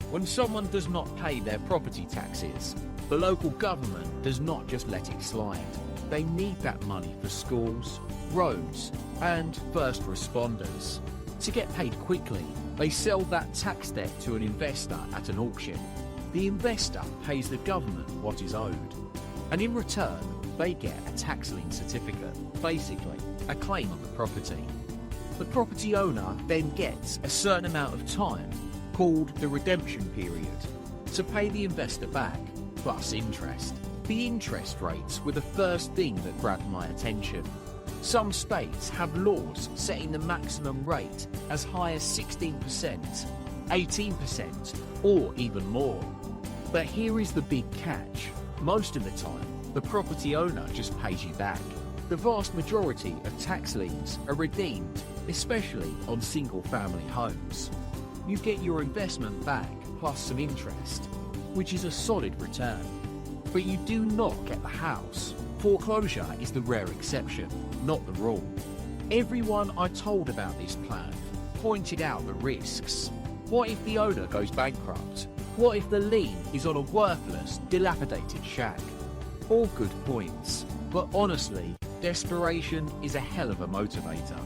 When someone does not pay their property taxes, the local government does not just let it slide. They need that money for schools, roads, and first responders. To get paid quickly, they sell that tax debt to an investor at an auction. The investor pays the government what is owed, and in return, they get a tax lien certificate, basically a claim on the property. The property owner then gets a certain amount of time, called the redemption period, to pay the investor back, plus interest. The interest rates were the first thing that grabbed my attention. Some states have laws setting the maximum rate as high as 16%, 18%, or even more. But here is the big catch. Most of the time, the property owner just pays you back. The vast majority of tax liens are redeemed, especially on single-family homes. You get your investment back plus some interest, which is a solid return. But you do not get the house. Foreclosure is the rare exception, not the rule. Everyone I told about this plan pointed out the risks. What if the owner goes bankrupt? What if the lien is on a worthless, dilapidated shack? All good points, but honestly, desperation is a hell of a motivator.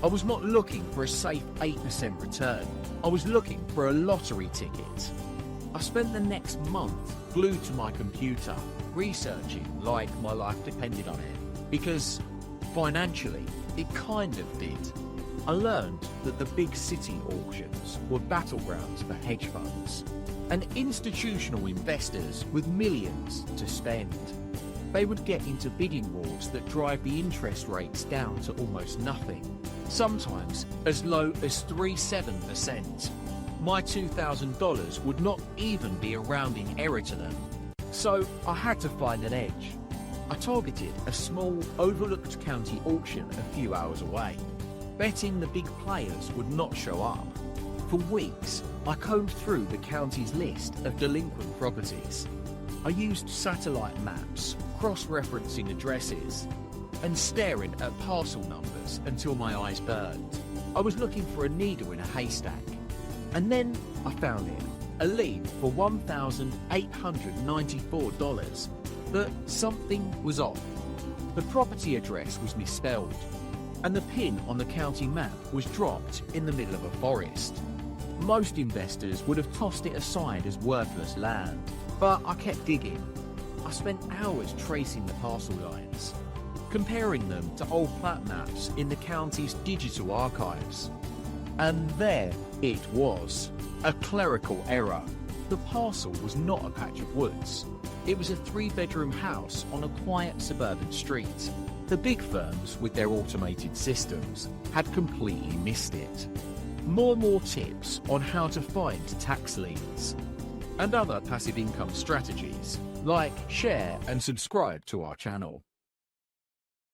I was not looking for a safe 8% return. I was looking for a lottery ticket. I spent the next month glued to my computer, researching like my life depended on it, because financially, it kind of did. I learned that the big city auctions were battlegrounds for hedge funds and institutional investors with millions to spend. They would get into bidding wars that drive the interest rates down to almost nothing, sometimes as low as 3.7%. My $2,000 would not even be a rounding error to them. So I had to find an edge. I targeted a small, overlooked county auction a few hours away, betting the big players would not show up. For weeks, I combed through the county's list of delinquent properties. I used satellite maps, cross-referencing addresses, and staring at parcel numbers until my eyes burned. I was looking for a needle in a haystack. And then I found it, a lien for $1,894, but something was off. The property address was misspelled, and the pin on the county map was dropped in the middle of a forest. Most investors would have tossed it aside as worthless land, but I kept digging. I spent hours tracing the parcel lines, comparing them to old plat maps in the county's digital archives. And there it was, a clerical error. The parcel was not a patch of woods. It was a 3-bedroom house on a quiet suburban street. The big firms, with their automated systems, had completely missed it. More tips on how to find tax liens and other passive income strategies. Like, share and subscribe to our channel.